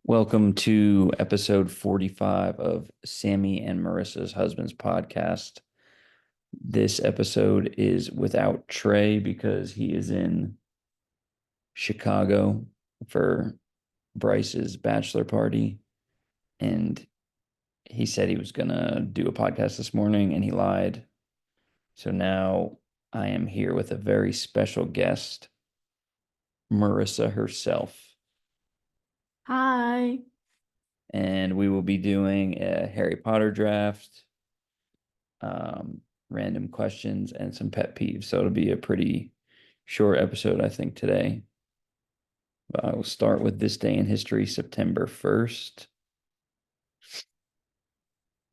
Welcome to episode 45 of Sammy and Marissa's Husbands podcast. This episode is without Trey because he is in Chicago for Bryce's bachelor party. And he said he was going to do a podcast this morning and he lied. So now I am here with a very special guest, Marissa herself. Hi. And we will be doing a Harry Potter draft, random questions, and some pet peeves. So it'll be a pretty short episode, I think, today. But I will start with this day in history, September 1st.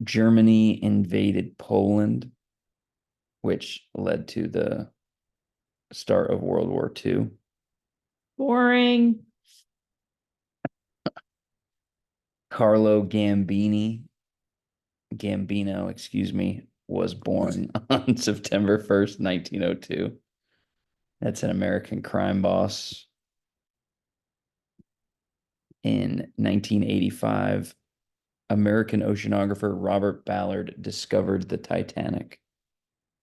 Germany invaded Poland, which led to the start of World War II. Boring. Carlo Gambino, excuse me, was born on September 1st, 1902. That's an American crime boss. In 1985, American oceanographer Robert Ballard discovered the Titanic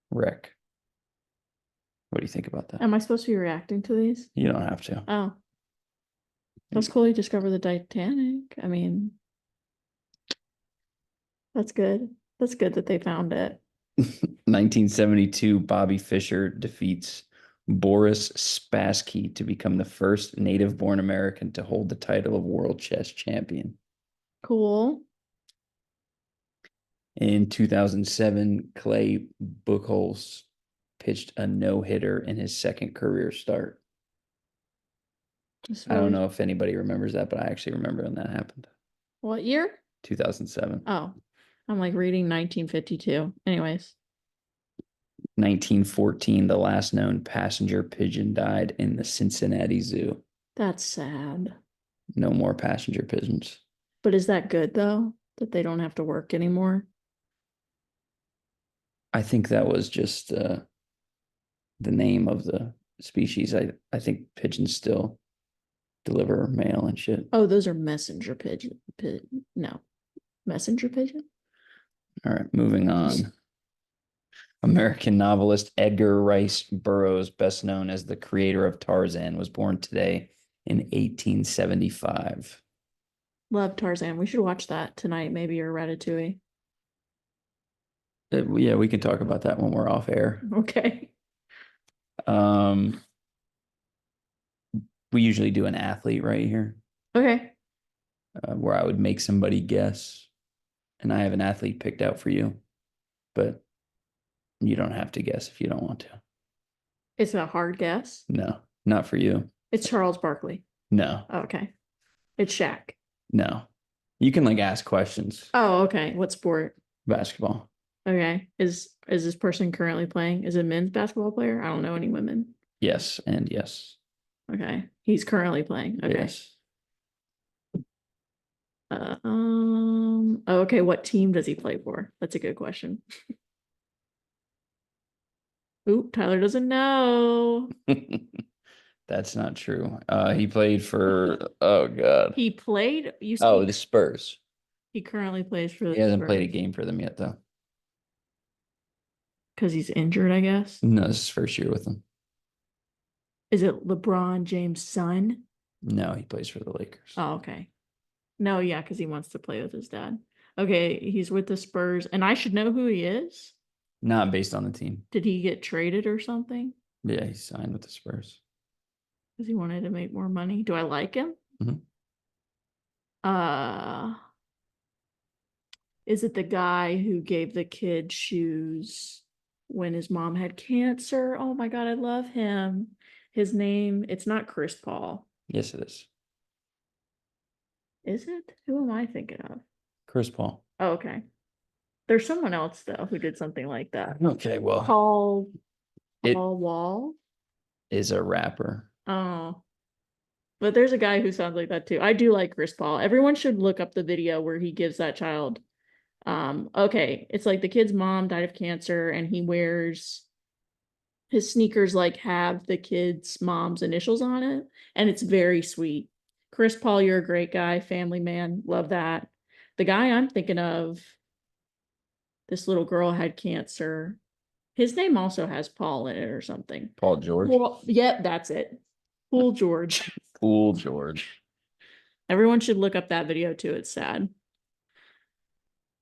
wreck. What do you think about that? Am I supposed to be reacting to these? You don't have to. Oh. That's cool. You discovered the Titanic. I mean, that's good. That's good that they found it. 1972, Bobby Fischer defeats Boris Spassky to become the first native-born American to hold the title of world chess champion. Cool. In 2007, Clay Buchholz pitched a no-hitter in his second career start. I don't know if anybody remembers that, but I actually remember when that happened. What year? 2007. Oh, I'm like reading 1952. Anyways. 1914, the last known passenger pigeon died in the Cincinnati Zoo. That's sad. No more passenger pigeons. But is that good though? That they don't have to work anymore? I think that was just the name of the species. I think pigeons still deliver mail and shit. Oh, those are messenger pigeon. No. Messenger pigeon? All right, moving on. American novelist Edgar Rice Burroughs, best known as the creator of Tarzan, was born today in 1875. Love Tarzan. We should watch that tonight, maybe, or Ratatouille. Yeah, we can talk about that when we're off air. Okay. We usually do an athlete right here. Okay. Where I would make somebody guess. And I have an athlete picked out for you. But you don't have to guess if you don't want to. It's a hard guess. No, not for you. It's Charles Barkley. No. Oh, okay. It's Shaq. No. You can like ask questions. Oh, okay. What sport? Basketball. Okay. Is this person currently playing? Is it a men's basketball player? I don't know any women. Yes, and yes. Okay. He's currently playing. Okay. Yes. Okay. What team does he play for? That's a good question. Oop, Tyler doesn't know. That's not true. He played for oh god. He played. You Oh, said the Spurs. he currently plays for the He hasn't played a Spurs. game for them yet, though. Because he's injured, I guess. No, this is his first year with them. Is it LeBron James' son? No, he plays for the Lakers. Oh, okay. No, yeah, because he wants to play with his dad. Okay, he's with the Spurs, and I should know who he is. Not based on the team. Did he get traded or something? Yeah, he signed with the Spurs. Because he wanted to make more money. Do I like him? Mhm. Is it the guy who gave the kid shoes when his mom had cancer? Oh my God, I love him. His name, it's not Chris Paul. Yes, it is. Is it? Who am I thinking of? Chris Paul. Oh, okay. There's someone else though who did something like that. Okay, well, Paul it Wall. is a rapper. Oh, but there's a guy who sounds like that too. I do like Chris Paul. Everyone should look up the video where he gives that child. Okay, it's like the kid's mom died of cancer, and he wears his sneakers like have the kid's mom's initials on it, and it's very sweet. Chris Paul, you're a great guy, family man, love that. The guy I'm thinking of, this little girl had cancer. His name also has Paul in it or something. Paul George. Well, yep, that's it. Pool George. Fool George. Everyone should look up that video too. It's sad.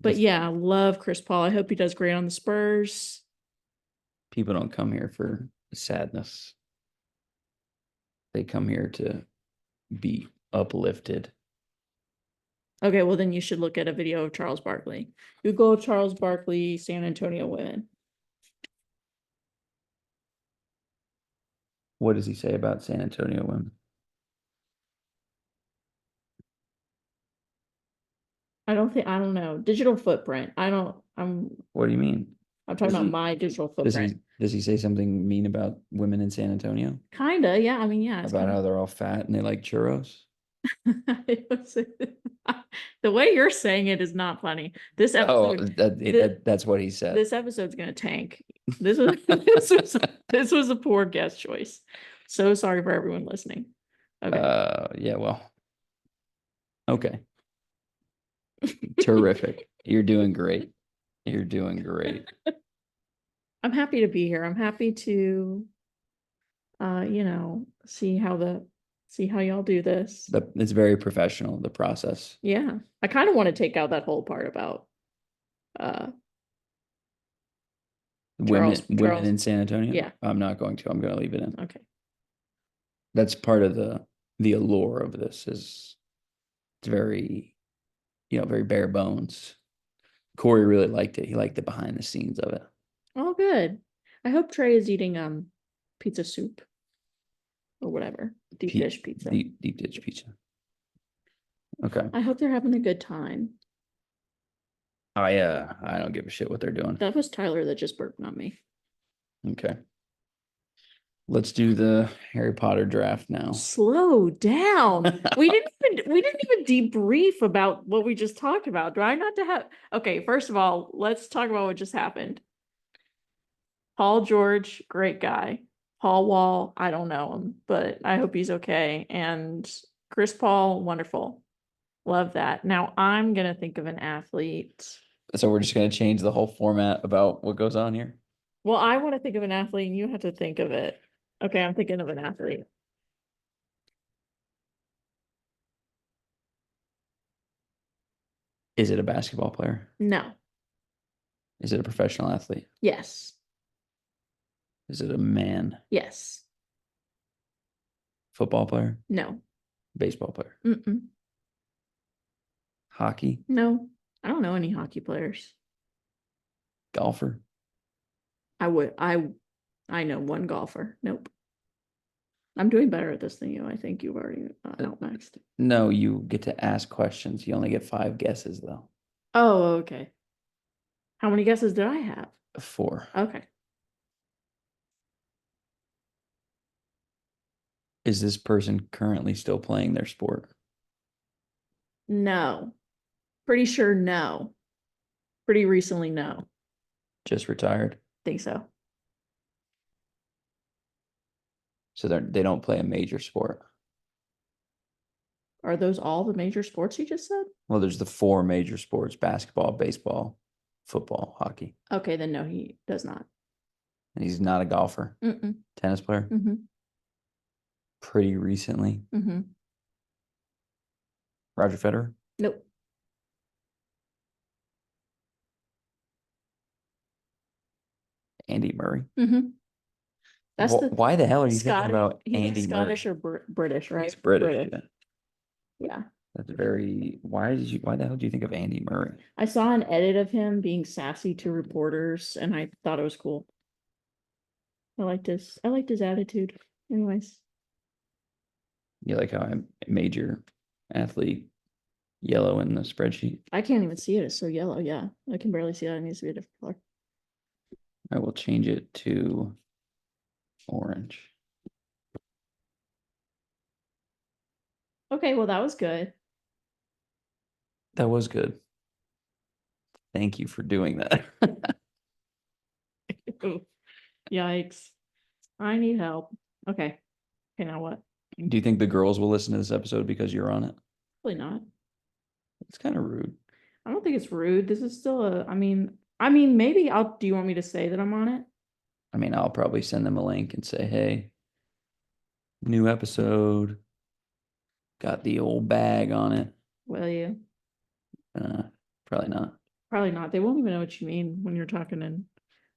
But That's- yeah, love Chris Paul. I hope he does great on the Spurs. People don't come here for sadness. They come here to be uplifted. Okay, well then you should look at a video of Charles Barkley. Google Charles Barkley, San Antonio women. What does he say about San Antonio women? I don't know. Digital footprint. What do you mean? I'm talking Does about he- my digital Does footprint. does he say something mean about women in San Antonio? Kinda, yeah. I mean, yeah, it's About kinda how they're all fat and they like churros? the way you're saying it is not funny. This Oh, episode, that's what he said. this episode's gonna tank. This was this was a poor guest choice. So sorry for everyone listening. Okay. Yeah, well. Okay. Terrific. You're doing great. You're doing great. I'm happy to be here. I'm happy to see how y'all do this. It's very professional, the process. Yeah. I kind of want to take out that whole part about uh Women Charles. in San Antonio? Yeah. I'm not going to. I'm going to leave it in. Okay. That's part of the allure of this is it's very, very bare bones. Corey really liked it. He liked the behind the scenes of it. Oh, good. I hope Trey is eating pizza soup or whatever. Deep dish pizza. Deep dish pizza. Okay. I hope they're having a good time. I don't give a shit what they're doing. That was Tyler that just burped on me. Okay. Let's do the Harry Potter draft now. Slow down. We didn't even debrief about what we just talked about. Do I not to have okay, first of all, let's talk about what just happened. Paul George, great guy. Paul Wall, I don't know him, but I hope he's okay. And Chris Paul, wonderful. Love that. Now I'm gonna think of an athlete. So we're just gonna change the whole format about what goes on here. Well, I want to think of an athlete and you have to think of it. Okay, I'm thinking of an athlete. Is it a basketball player? No. Is it a professional athlete? Yes. Is it a man? Yes. Football player? No. Baseball player? Mm-mm. Hockey? No. I don't know any hockey players. Golfer? I know one golfer. Nope. I'm doing better at this than you. I think you've already out next. No, you get to ask questions. You only get 5 guesses though. Oh, okay. How many guesses did I have? 4. Okay. Is this person currently still playing their sport? No. Pretty sure no. Pretty recently, no. Just retired? Think so. So they don't play a major sport. Are those all the major sports you just said? Well, there's the 4 major sports: basketball, baseball, football, hockey. Okay, then no, he does not. And he's not a golfer. Mm-mm. Tennis player? Mm-hmm. Pretty recently. Mm-hmm. Roger Federer? Nope. Andy Murray? Mm-hmm. That's Why the hell are you thinking about Andy Scottish Murray? or British, right? He's British. Yeah. Yeah. That's very. Why the hell did you think of Andy Murray? I saw an edit of him being sassy to reporters and I thought it was cool. I liked his attitude. Anyways. You like how I made your athlete yellow in the spreadsheet? I can't even see it. It's so yellow. Yeah. I can barely see that. It needs to be a different color. I will change it to orange. Okay, well that was good. That was good. Thank you for doing that. Yikes. I need help. Okay. Okay, now what? Do you think the girls will listen to this episode because you're on it? Probably not. It's kind of rude. I don't think it's rude. This is still I mean, maybe do you want me to say that I'm on it? I mean, I'll probably send them a link and say, hey, new episode, got the old bag on it. Will you? Uh, Probably not. Probably not. They won't even know what you mean when you're talking in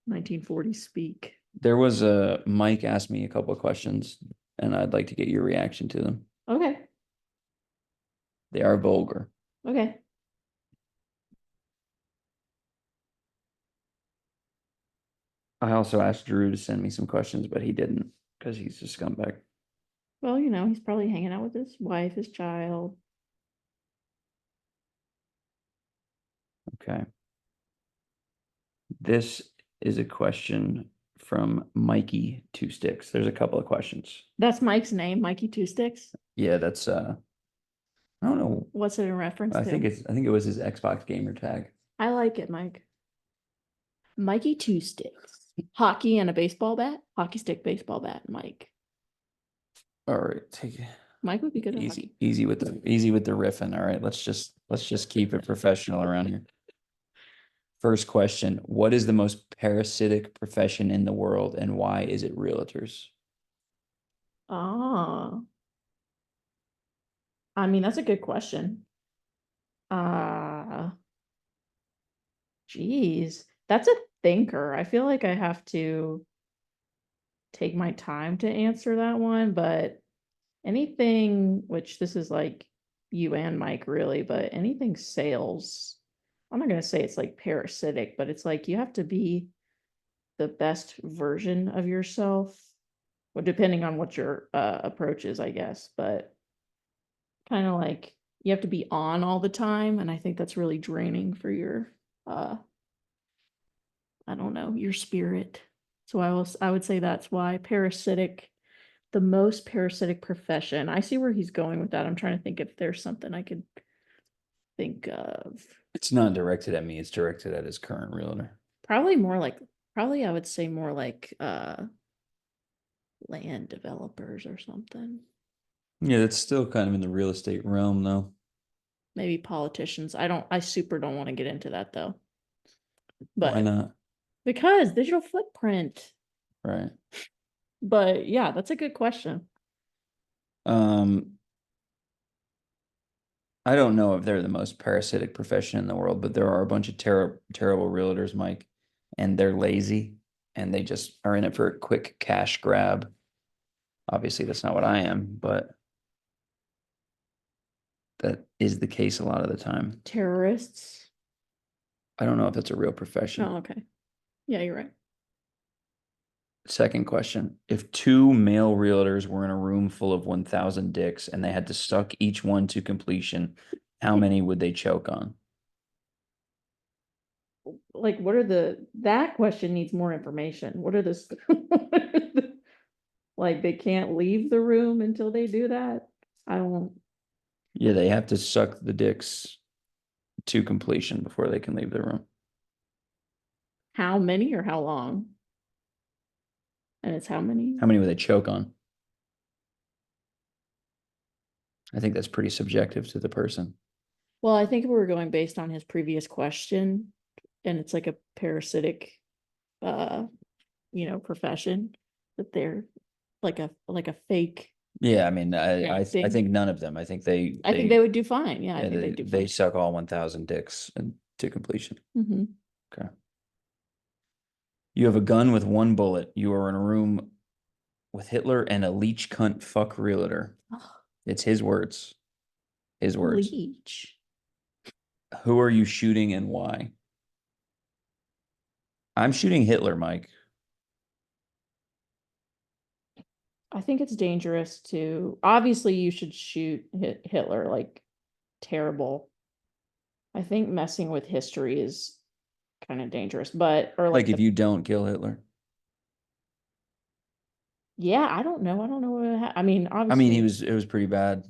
1940s speak. There was a Mike asked me a couple of questions, and I'd like to get your reaction to them. Okay. They are vulgar. Okay. I also asked Drew to send me some questions, but he didn't because he's a scumbag. Well, he's probably hanging out with his wife, his child. Okay. This is a question from Mikey Two Sticks. There's a couple of questions. That's Mike's name, Mikey Two Sticks. Yeah, that's I don't know. What's it in reference I to? think it was his Xbox gamer tag. I like it, Mike. Mikey Two Sticks. Hockey and a baseball bat. Hockey stick, baseball bat, Mike. All right, take it Mike would be good at easy, hockey. easy with the riffing. All right, let's just keep it professional around here. First question: what is the most parasitic profession in the world, and why is it realtors? Ah, I mean, that's a good question. Uh, geez, that's a thinker. I feel like I have to take my time to answer that one, but anything, which this is like you and Mike really, but anything sales, I'm not going to say it's like parasitic, but it's like you have to be the best version of yourself. Well, depending on what your approach is, I guess, but kind of like you have to be on all the time. And I think that's really draining for your, I don't know, your spirit. So I would say that's why parasitic, the most parasitic profession. I see where he's going with that. I'm trying to think if there's something I could think of. It's not directed at me. It's directed at his current realtor. Probably more like, probably I would say more like land developers or something. Yeah, that's still kind of in the real estate realm, though. Maybe politicians. I super don't want to get into that though. Why But not? because digital footprint. Right. But yeah, that's a good question. Um, I don't know if they're the most parasitic profession in the world, but there are a bunch of terrible realtors, Mike, and they're lazy and they just are in it for a quick cash grab. Obviously, that's not what I am, but that is the case a lot of the time. Terrorists. I don't know if that's a real profession. Oh, okay. Yeah, you're right. Second question. If two male realtors were in a room full of 1,000 dicks and they had to suck each one to completion, how many would they choke on? Like, what are that question needs more information. What are like they can't leave the room until they do that? I don't, Yeah, they have to suck the dicks to completion before they can leave the room. how many or how long? And it's how many? How many would they choke on? I think that's pretty subjective to the person. Well, I think we were going based on his previous question, and it's like a parasitic uh, profession that they're like a fake Yeah, I mean, I thing. think none of them. I think I think they would do fine. Yeah, I yeah, think they'd do they fine. suck all 1,000 dicks to completion. Mhm. Okay. You have a gun with one bullet. You are in a room with Hitler and a leech cunt fuck realtor. Oh, It's his words. His words. leech. Who are you shooting and why? I'm shooting Hitler, Mike. I think it's dangerous to obviously you should shoot Hitler like terrible. I think messing with history is kind of dangerous, but or Like like if the you don't kill Hitler. yeah, I don't know. I don't know I mean, I mean, obviously it was pretty bad.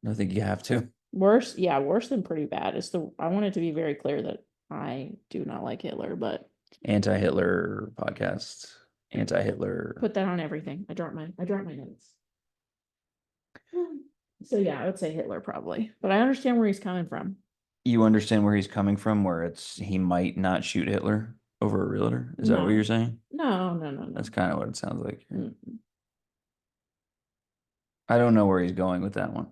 I think you have to. worse. Yeah, worse than pretty bad. I want it to be very clear that I do not like Hitler, but Anti-Hitler podcast. Anti-Hitler. put that on everything. I dropped my notes. So yeah, I would say Hitler probably, but I understand where he's coming from. You understand where he's coming from, where it's he might not shoot Hitler over a realtor? Is that what you're No, saying? no. That's kind of what it sounds like. Mm. I don't know where he's going with that one.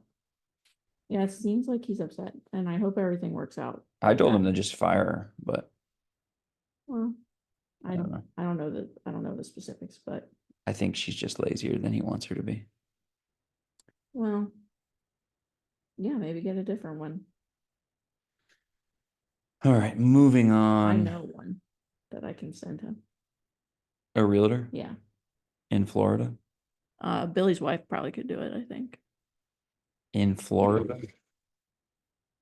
Yeah, it seems like he's upset, and I hope everything works out I with told him that. to just fire her, but Well, I don't know. I don't know the specifics, but I think she's just lazier than he wants her to be. well, yeah, maybe get a different one. All right, moving I on. know one that I can send him. A realtor Yeah. in Florida. Billy's wife probably could do it, I think. In Florida.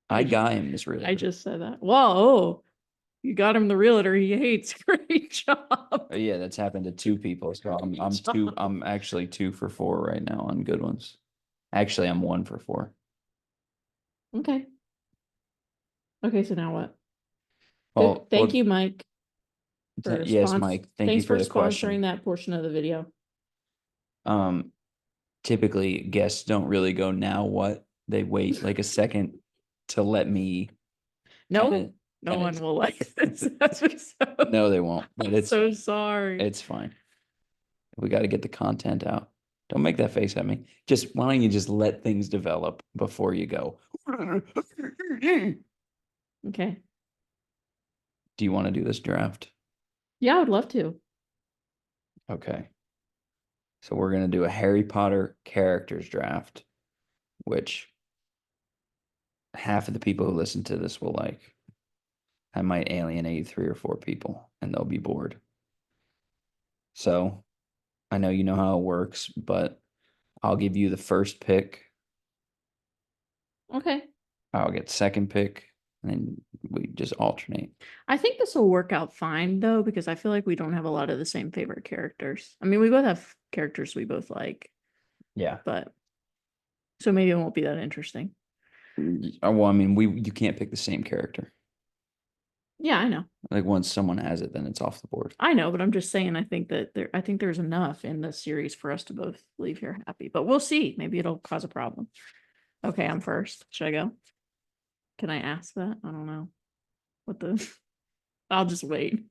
I I just, got him this I realtor. just said that. Whoa, you got him the realtor he hates. Great job. Oh, yeah, that's happened to two people. So I'm actually 2 for 4 right now on good ones. Actually, I'm 1 for 4. Okay. Okay, so now what? Good. Well, Thank you, Mike, for yes, Mike, thank you thanks for for the sponsoring question. that portion of the video. Um, Typically guests don't really go now what? They wait like a second to let me kind No, of no one will like this. That's just so, no, they won't. But I'm so sorry. it's fine. We got to get the content out. Don't make that face at me. Just why don't you just let things develop before you go? Okay. Do you want to do this draft? Yeah, I would love to. Okay. So we're gonna do a Harry Potter characters draft, which half of the people who listen to this will like. I might alienate 3 or 4 people and they'll be bored. So I know you know how it works, but I'll give you the first pick. Okay. I'll get second pick, and then we just alternate. I think this will work out fine though, because I feel like we don't have a lot of the same favorite characters. I mean, we both have characters we both like, Yeah. but so maybe it won't be that interesting. Well, I mean, we you can't pick the same character. Yeah, I know. Like once someone has it, then it's off the board. I know, but I'm just saying I think there's enough in the series for us to both leave here happy. But we'll see. Maybe it'll cause a problem. Okay, I'm first. Should I go? Can I ask that? I don't know. What the I'll just wait.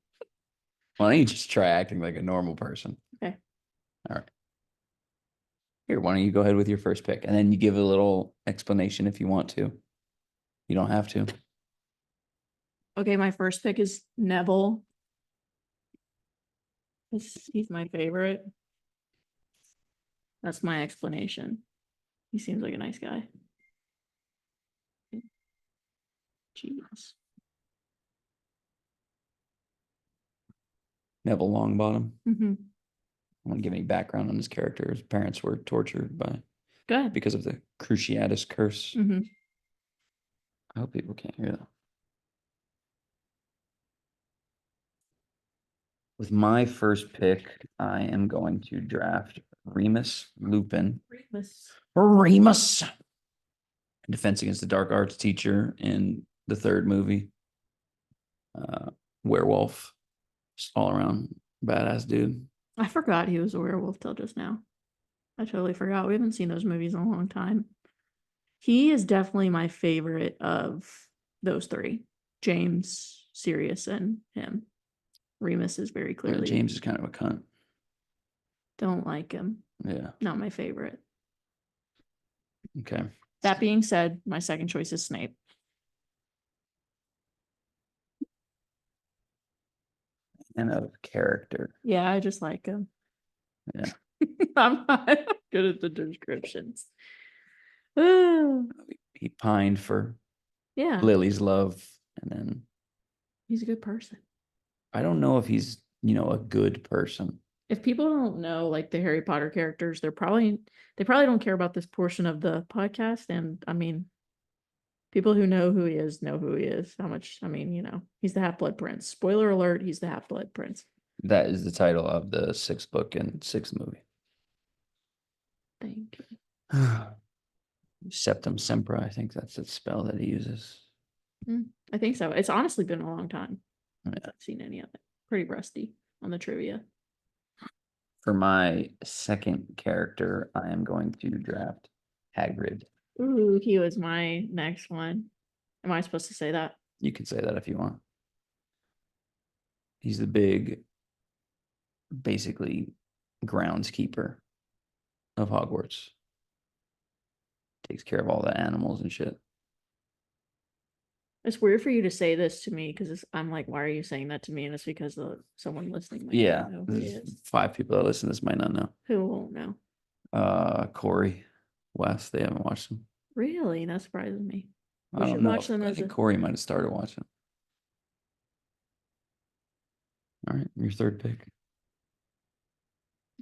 Why don't you just try acting like a normal person? Okay. All right. Here, why don't you go ahead with your first pick, and then you give a little explanation if you want to. You don't have to. Okay, my first pick is Neville. He's my favorite. That's my explanation. He seems like a nice guy. Jeez. Neville Longbottom. Mm-hmm. I want to give any background on his character. His parents were tortured by Go ahead. because of the Cruciatus curse. Mm-hmm. I hope people can't hear that. With my first pick, I am going to draft Remus Lupin. Remus. Defense Against the Dark Arts teacher in the third movie. Werewolf. Just all around badass dude. I forgot he was a werewolf till just now. I totally forgot. We haven't seen those movies in a long time. He is definitely my favorite of those three. James, Sirius, and him. Remus is very clearly James is kind of a cunt. don't like him. Yeah. Not my favorite. Okay. That being said, my second choice is Snape. And a character. Yeah, I just like him. Yeah. I'm not good at the descriptions. Yeah, He pined for he's Lily's love. And then a good person. I don't know if he's a good person. If people don't know like the Harry Potter characters, they probably don't care about this portion of the podcast. And I mean, people who know who he is know who he is. How much? I mean, he's the Half Blood Prince. Spoiler alert: he's the Half Blood Prince. That is the title of the sixth book and sixth movie. Thank you. Septum Sempra, I think that's the spell that he uses. I think so. It's honestly been a long time. Yeah. I've seen any of it. Pretty rusty on the trivia. For my second character, I am going to draft Hagrid. Ooh, he was my next one. Am I supposed to say that? You can say that if you want. He's the big, basically, groundskeeper of Hogwarts. Takes care of all the animals and shit. It's weird for you to say this to me because I'm like, why are you saying that to me? And it's because someone listening might Yeah, not know who he is. 5 people that listen to this might not know. Who won't know? Corey, Wes, they haven't watched them. Really? That surprises me. I We don't should know. watch them I as think a. Corey might have started watching. All right, your third pick.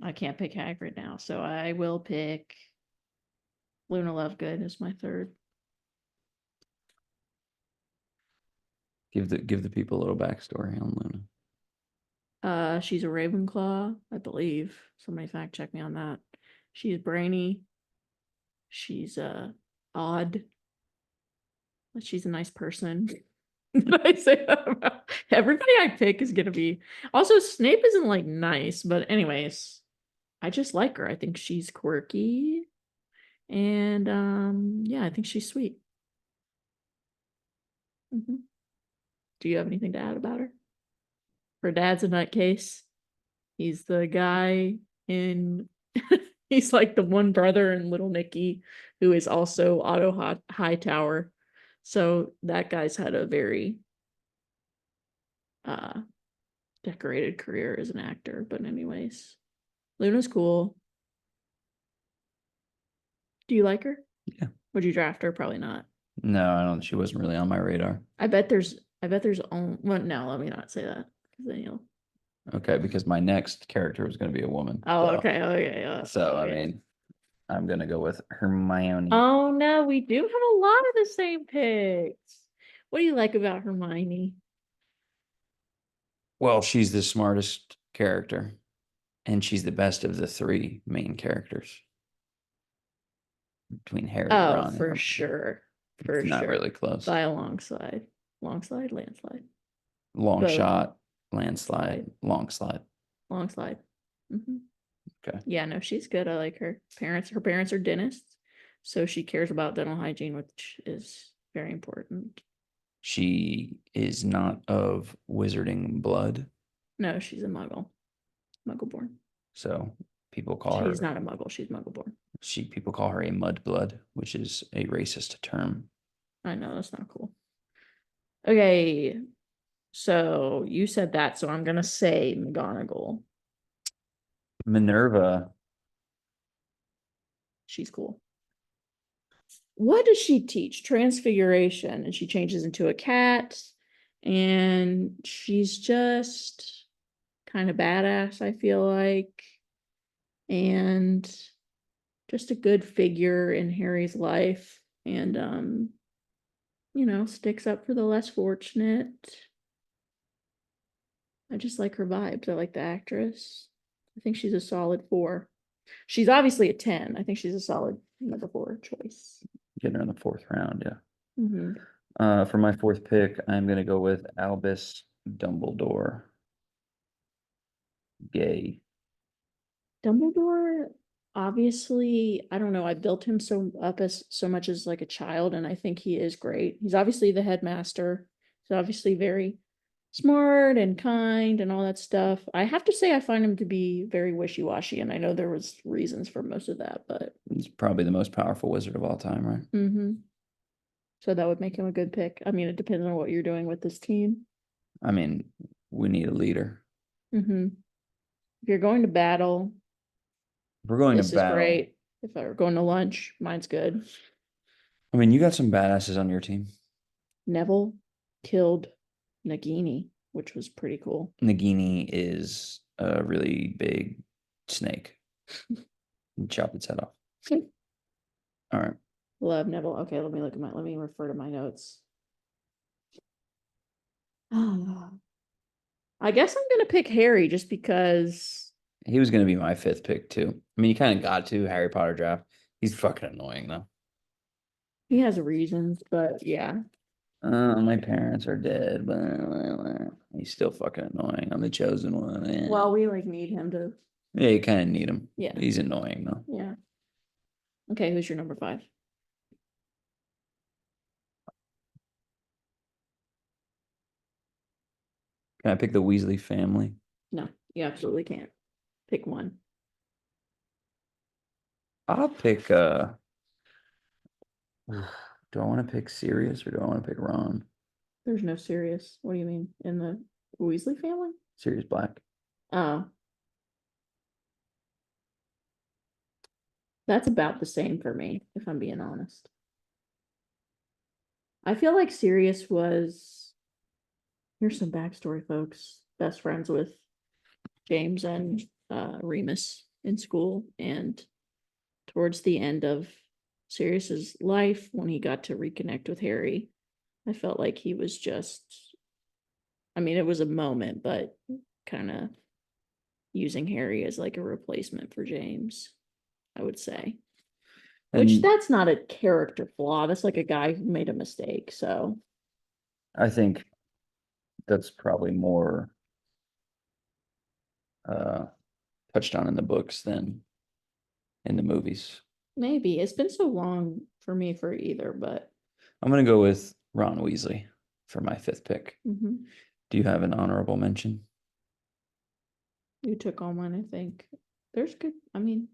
I can't pick Hagrid now, so I will pick Luna Lovegood as my third. Give the people a little backstory on Luna. She's a Ravenclaw, I believe. Somebody fact check me on that. She's brainy. She's odd. But she's a nice person. Did I say that about everybody I pick is gonna be also Snape isn't like nice, but anyways, I just like her. I think she's quirky. And yeah, I think she's sweet. Mhm. Do you have anything to add about her? Her dad's a nutcase. He's the guy in he's like the one brother in Little Nicky who is also Otto Hightower. So that guy's had a very uh decorated career as an actor. But anyways, Luna's cool. Do you like her? Yeah. Would you draft her? Probably not. No, I don't. She wasn't really on my radar. I bet there's only well, no, let me not say that because then you'll. Okay, because my next character was going to be a woman. Oh, okay, okay. So I Okay. mean, I'm gonna go with Hermione. Oh no, we do have a lot of the same picks. What do you like about Hermione? Well, she's the smartest character, and she's the best of the 3 main characters between Harry, Oh, Ron, and for Hermione. sure. For It's not sure. really close. By a long slide. Long slide, landslide. Long Both. shot, landslide, long slide. Long slide. Mm-hmm. Okay. Yeah, no, she's good. I like her. Her parents are dentists, so she cares about dental hygiene, which is very important. She is not of wizarding blood, No, she's a muggle. Muggle born. so people call She's her not a muggle, she's muggle born. people call her a mudblood, which is a racist term. I know, that's not cool. Okay, so you said that, so I'm gonna say McGonagall. Minerva, She's cool. What does she teach? Transfiguration, and she changes into a cat, and she's just kind of badass, I feel like, and just a good figure in Harry's life, and sticks up for the less fortunate. I just like her vibes. I like the actress. I think she's a solid 4. She's obviously a 10. I think she's a solid number 4 choice. getting her in the 4th round, yeah. Mm-hmm. For my 4th pick, I'm gonna go with Albus Dumbledore. Gay. Dumbledore, obviously, I don't know. I built him as so much as like a child, and I think he is great. He's obviously the headmaster. He's obviously very smart and kind and all that stuff. I have to say I find him to be very wishy-washy, and I know there was reasons for most of that, but He's probably the most powerful wizard of all time, right? mm-hmm. So that would make him a good pick. I mean, it depends on what you're doing with this team. I mean, we need a leader. Mm-hmm. If you're going to battle, If we're going this to is battle. great. If I were going to lunch, mine's good. I mean, you got some badasses on your team. Neville killed Nagini, which was pretty cool. Nagini is a really big snake. Chop its head off. All right. Love Neville. Okay, let me refer to my notes. I guess I'm gonna pick Harry just because He was going to be my 5th pick, too. I mean, you kind of got to Harry Potter draft. He's fucking annoying, though. he has reasons, but yeah. My parents are dead, but he's still fucking annoying. I'm the chosen one. Well, we like need him to. Yeah, you kind of need him. Yeah. He's annoying, though. Yeah. Okay, who's your number 5? Can I pick the Weasley family? No, you absolutely can't. Pick one. I'll pick do I want to pick Sirius or do I want to pick Ron? There's no Sirius. What do you mean? In the Weasley family? Sirius Black. Oh, that's about the same for me, if I'm being honest. I feel like Sirius was, here's some backstory, folks. Best friends with James and Remus in school. And towards the end of Sirius's life, when he got to reconnect with Harry, I felt like he was just, I mean, it was a moment, but kind of using Harry as like a replacement for James, I would say. Which And that's not a character flaw. That's like a guy who made a mistake. So I think that's probably more uh touched on in the books than in the movies. maybe it's been so long for me for either, but I'm gonna go with Ron Weasley for my 5th pick. mhm. Do you have an honorable mention? You took all mine, I think. There's good, I mean,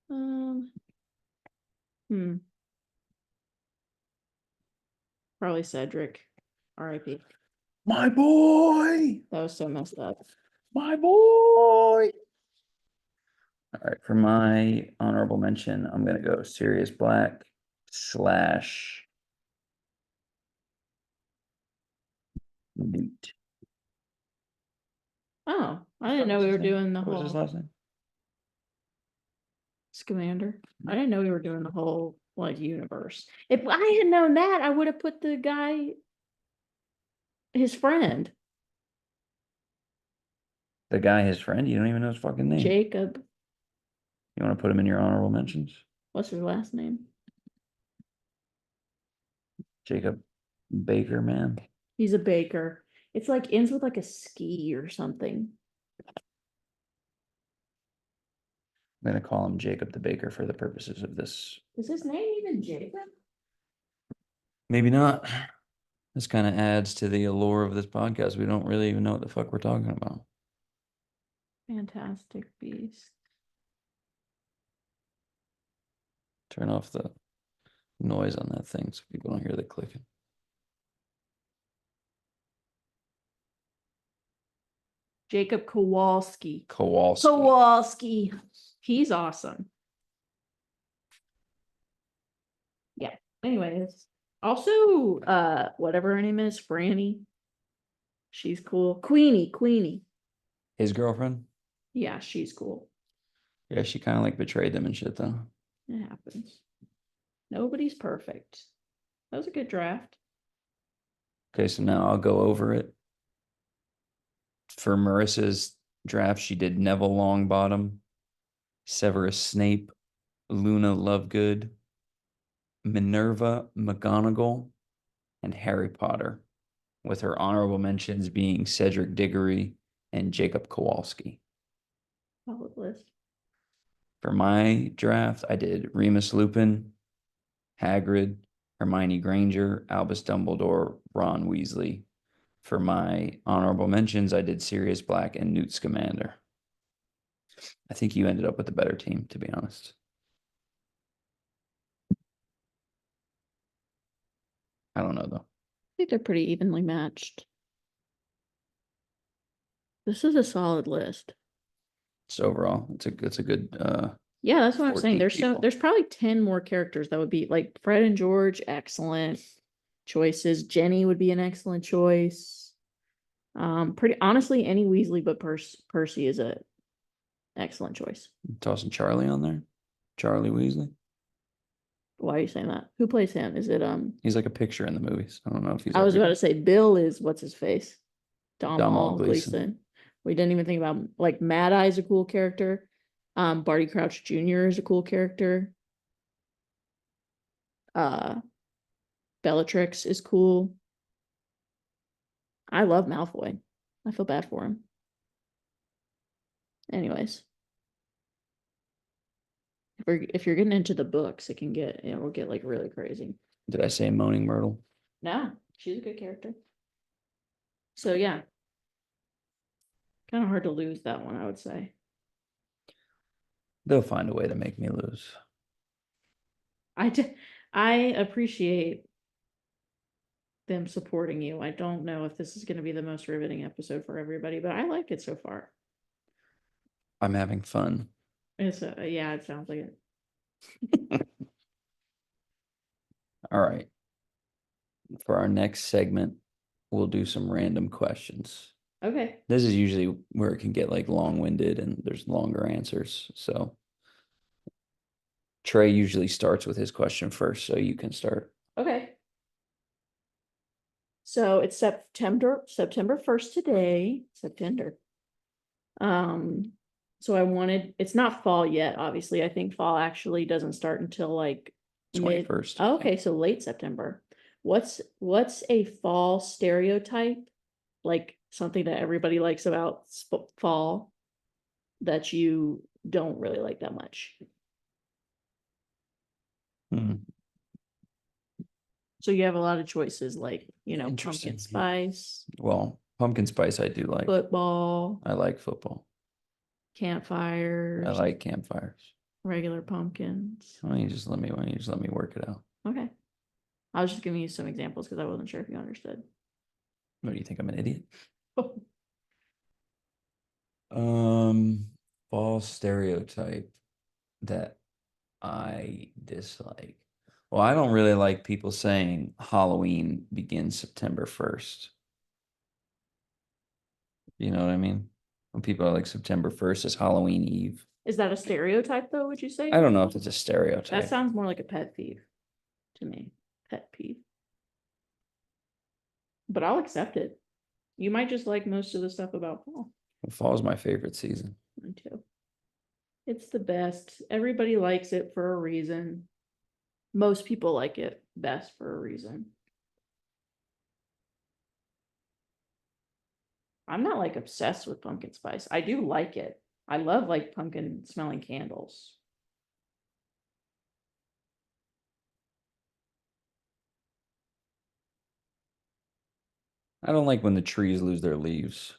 um, hmm, probably Cedric. R.I.P. My boy! That was so messed up. My boy! All right, for my honorable mention, I'm gonna go Sirius Black slash Newt. Oh, I didn't know we were doing the What was his whole last name? Scamander. I didn't know we were doing the whole like universe. If I had known that, I would have put the guy, his friend, The guy, his friend. You don't even know his fucking name. Jacob. You want to put him in your honorable mentions? What's his last name? Jacob Baker, man. He's a baker. It's like ends with like a ski or something. I'm gonna call him Jacob the Baker for the purposes of this. Is his name even Jacob? Maybe not. This kind of adds to the allure of this podcast. We don't really even know what the fuck we're talking about. Fantastic Beast. Turn off the noise on that thing so people don't hear the clicking. Jacob Kowalski. Kowalski. Kowalski. He's awesome. Yeah. Anyways. Also, whatever her name is, Franny. She's cool. Queenie. His girlfriend? Yeah, she's cool. Yeah, she kind of like betrayed them and shit though. It happens. Nobody's perfect. That was a good draft. Okay, so now I'll go over it. For Marissa's draft, she did Neville Longbottom, Severus Snape, Luna Lovegood, Minerva McGonagall, and Harry Potter, with her honorable mentions being Cedric Diggory and Jacob Kowalski. Solid list. For my draft, I did Remus Lupin, Hagrid, Hermione Granger, Albus Dumbledore, Ron Weasley. For my honorable mentions, I did Sirius Black and Newt Scamander. I think you ended up with a better team, to be honest. I don't know though. I think they're pretty evenly matched. This is a solid list. So overall, it's a good Yeah, that's what I'm saying. 14 people. There's probably 10 more characters that would be like Fred and George, excellent choices. Jenny would be an excellent choice. Pretty honestly, any Weasley but Percy is a excellent choice. Tossing Charlie on there. Charlie Weasley. Why are you saying that? Who plays him? Is it He's like a picture in the movies. I don't know if he's I was about everywhere. to say Bill is what's his face? Domhnall Domhnall Gleeson. Gleeson. We didn't even think about like Mad Eye's a cool character. Barty Crouch Jr. is a cool character. Uh Bellatrix is cool. I love Malfoy. I feel bad for him. Anyways. If you're getting into the books, it will get like really crazy. Did I say Moaning Myrtle? No, she's a good character. So yeah, kind of hard to lose that one, I would say. They'll find a way to make me lose. I appreciate them supporting you. I don't know if this is going to be the most riveting episode for everybody, but I like it so far. I'm having fun. Yeah, it sounds like it. All right. For our next segment, we'll do some random questions. Okay. This is usually where it can get like long-winded and there's longer answers. So Trey usually starts with his question first, so you can start. Okay. So it's September 1st today. September. So it's not fall yet, obviously. I think fall actually doesn't start until like 21st. Okay, so late September. What's a fall stereotype? Like something that everybody likes about fall that you don't really like that much. So you have a lot of choices like, pumpkin spice, Well, pumpkin spice I do like. football, I like football. campfires, I like campfires. regular pumpkins. Why don't you just let me work it out? Okay. I was just giving you some examples because I wasn't sure if you understood. What do you think? I'm an idiot? Oh. False stereotype that I dislike. Well, I don't really like people saying Halloween begins September 1st. You know what I mean? When people are like September 1st is Halloween Eve. Is that a stereotype though, would you say? I don't know if it's a stereotype. That sounds more like a pet peeve to me. Pet peeve. But I'll accept it. You might just like most of the stuff about fall. Fall is my favorite season. Mine too. It's the best. Everybody likes it for a reason. Most people like it best for a reason. I'm not like obsessed with pumpkin spice. I do like it. I love like pumpkin smelling candles. I don't like when the trees lose their leaves.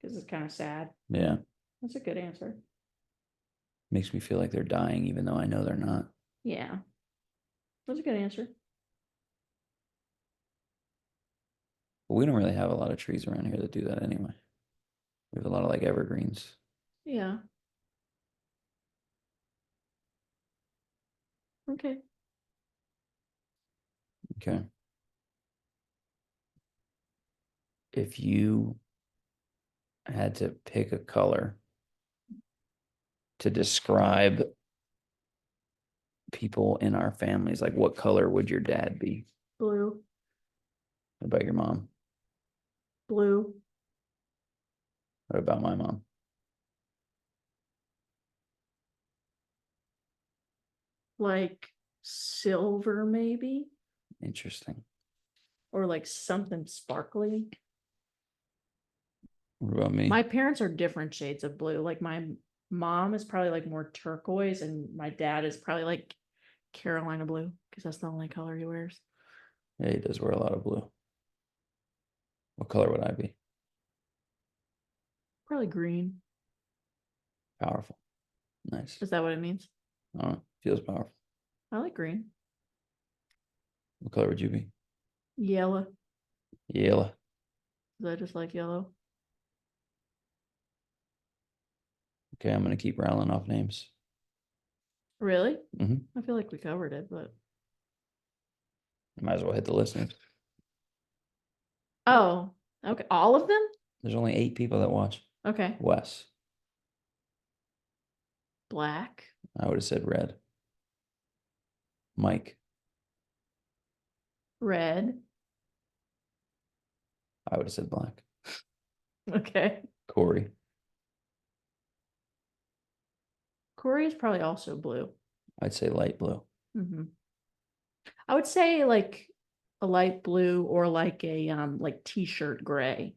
Because it's kind of sad. Yeah. That's a good answer. Makes me feel like they're dying, even though I know they're not. Yeah. That's a good answer. But we don't really have a lot of trees around here that do that anyway. We have a lot of like evergreens. Yeah. Okay. Okay. If you had to pick a color to describe people in our families, like what color would your dad be? Blue. What about your mom? Blue. What about my mom? Like silver, maybe? Interesting. Or like something sparkly. What about me? My parents are different shades of blue. Like my mom is probably like more turquoise, and my dad is probably like Carolina blue because that's the only color he wears. Yeah, he does wear a lot of blue. What color would I be? Probably green. Powerful. Nice. Is that what it means? I don't know. Feels powerful. I like green. What color would you be? Yellow. Yellow. Because I just like yellow. Okay, I'm gonna keep rattling off names. Really? Mm-hmm. I feel like we covered it, but Might as well hit the listeners. oh, okay. All of them? There's only 8 people that watch. Okay. Wes. Black. I would have said red. Mike. Red. I would have said black. Okay. Corey. Corey is probably also blue. I'd say light blue. Mm-hmm. I would say like a light blue or like a like t-shirt gray.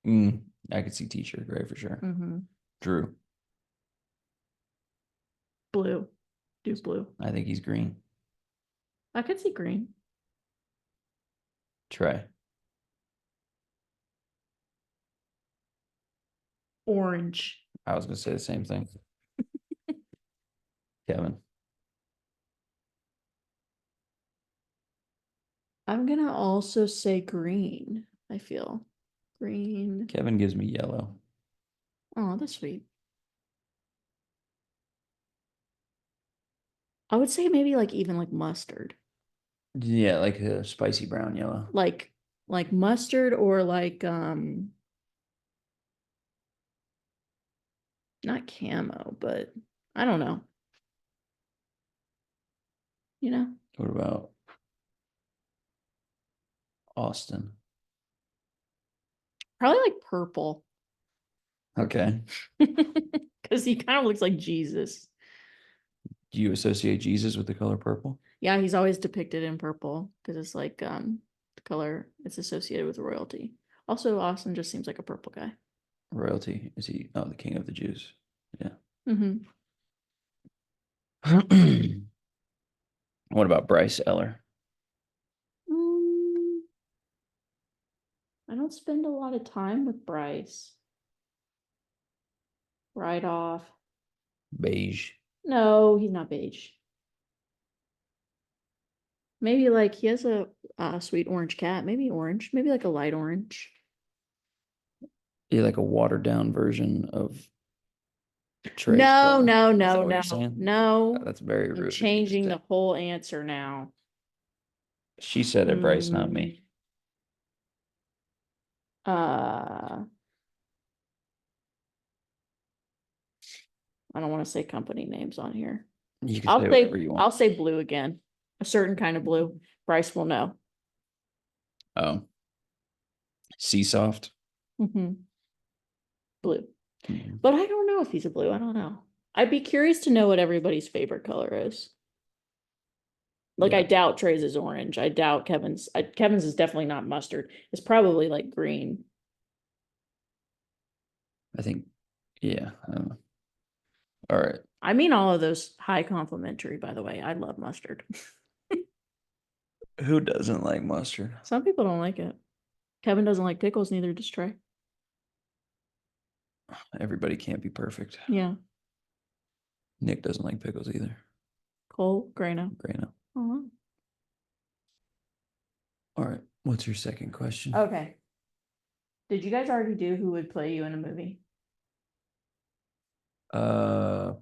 I could see t-shirt gray for sure. Mm-hmm. Drew. blue. Do blue. I think he's green. I could see green. Trey. Orange. I was gonna say the same thing. Kevin. I'm gonna also say green. I feel green. Kevin gives me yellow. Oh, that's sweet. I would say maybe like even like mustard. Yeah, like a spicy brown yellow. Like mustard or like not camo, but I don't know. You know? What about Austin? Probably like purple. Okay. Because he kind of looks like Jesus. Do you associate Jesus with the color purple? Yeah, he's always depicted in purple because it's like the color it's associated with royalty. Also, Austin just seems like a purple guy. Royalty. Is he? Oh, the king of the Jews. Yeah. Mm-hmm. What about Bryce Eller? Mm, I don't spend a lot of time with Bryce. Right off. Beige. No, he's not beige. Maybe like he has a sweet orange cat. Maybe orange. Maybe like a light orange. Yeah, like a watered down version of Trey's No, color. no, Is that no, what no, you're saying? no. That's very I'm rude of you to changing say. the whole answer now. She said it, Bryce, not Mm, me. uh, I don't want to say company names on here. You can say whatever you want. I'll say blue again. A certain kind of blue. Bryce will know. Oh, Seasoft. Mm-hmm. Blue. Mhm. But I don't know if he's a blue. I don't know. I'd be curious to know what everybody's favorite color is. Like I Yeah, doubt Trey's is orange. I doubt Kevin's. Kevin's is definitely not mustard. It's probably like green. I think. Yeah, I don't know. All right. I mean all of those high complimentary, by the way. I love mustard. Who doesn't like mustard? Some people don't like it. Kevin doesn't like pickles, neither does Trey. Everybody can't be perfect. Yeah. Nick doesn't like pickles either. Cole, Grano. Grano. Oh. All right. What's your second question? Okay. Did you guys already do who would play you in a movie? Uh,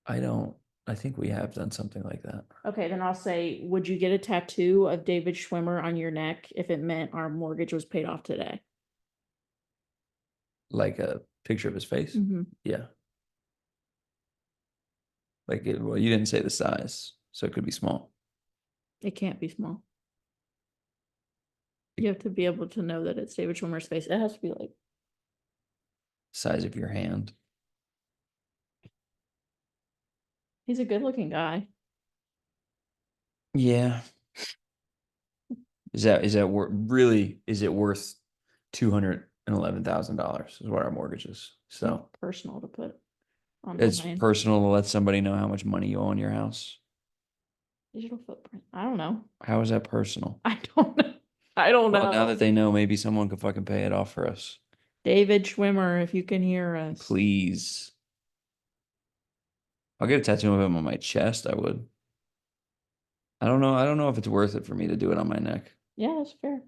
I don't. I think we have done something like that. Okay, then I'll say, would you get a tattoo of David Schwimmer on your neck if it meant our mortgage was paid off today? Like a picture of his face. Mm-hmm. Yeah. Like it, well, you didn't say the size, so it could be small. It can't be small. You have to be able to know that it's David Schwimmer's face. It has to be like, Size of your hand. he's a good looking guy. Yeah. Is that really is it worth $211,000 is what our mortgage is. So Personal to put it's online. personal to let somebody know how much money you owe in your house. Digital footprint. I don't know. How is that personal? I don't know. I don't Well, now know. that they know, maybe someone could fucking pay it off for us. David Schwimmer, if you can hear us. Please. I'll get a tattoo of him on my chest. I would. I don't know. I don't know if it's worth it for me to do it on my neck. Yeah, that's fair.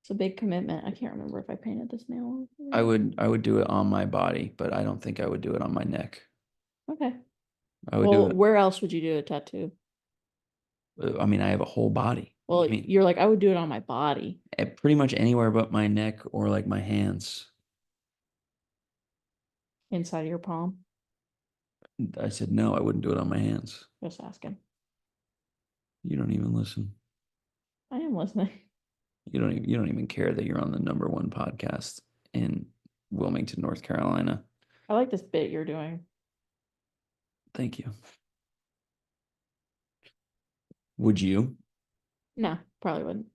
It's a big commitment. I can't remember if I painted this nail. I would do it on my body, but I don't think I would do it on my neck. Okay. I would do Well, it. where else would you do a tattoo? I mean, I have a whole body. Well, I mean, you're like, I would do it on my body. pretty much anywhere but my neck or like my hands. Inside of your palm. I said no, I wouldn't do it on my hands. Just asking. You don't even listen. I am listening. You don't even care that you're on the number one podcast in Wilmington, North Carolina. I like this bit you're doing. Thank you. Would you? No, probably wouldn't.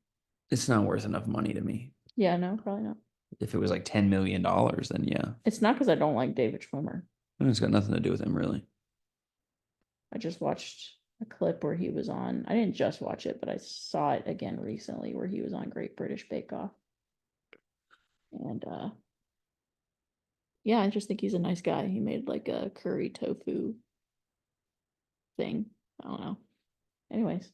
It's not worth enough money to me. Yeah, no, probably not. If it was like $10 million, then yeah. It's not because I don't like David Schwimmer. And it's got nothing to do with him, really. I just watched a clip where he was on. I didn't just watch it, but I saw it again recently where he was on Great British Bake Off. And yeah, I just think he's a nice guy. He made like a curry tofu thing. I don't know. Anyways,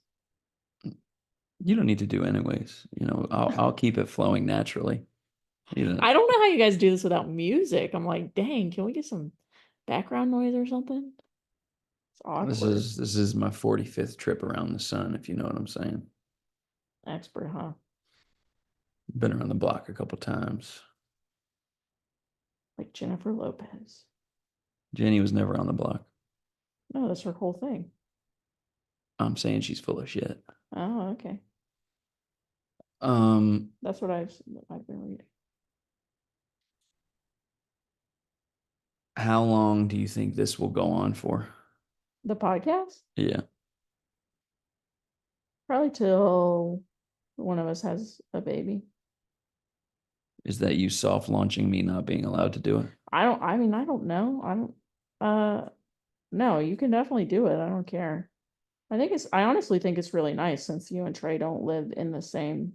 You don't need to do anyways. I'll keep it flowing naturally. You know, I don't know how you guys do this without music. I'm like, dang, can we get some background noise or something? It's this awkward. is this is my 45th trip around the sun, if you know what I'm saying. Expert, huh? Been around the block a couple times. Like Jennifer Lopez. Jenny was never on the block. No, that's her whole thing. I'm saying she's full of shit. Oh, okay. Um, That's what I've been reading. how long do you think this will go on for? The podcast? Yeah. Probably till one of us has a baby. Is that you soft launching me not being allowed to do it? I mean, I don't know. I don't no, you can definitely do it. I don't care. I honestly think it's really nice since you and Trey don't live in the same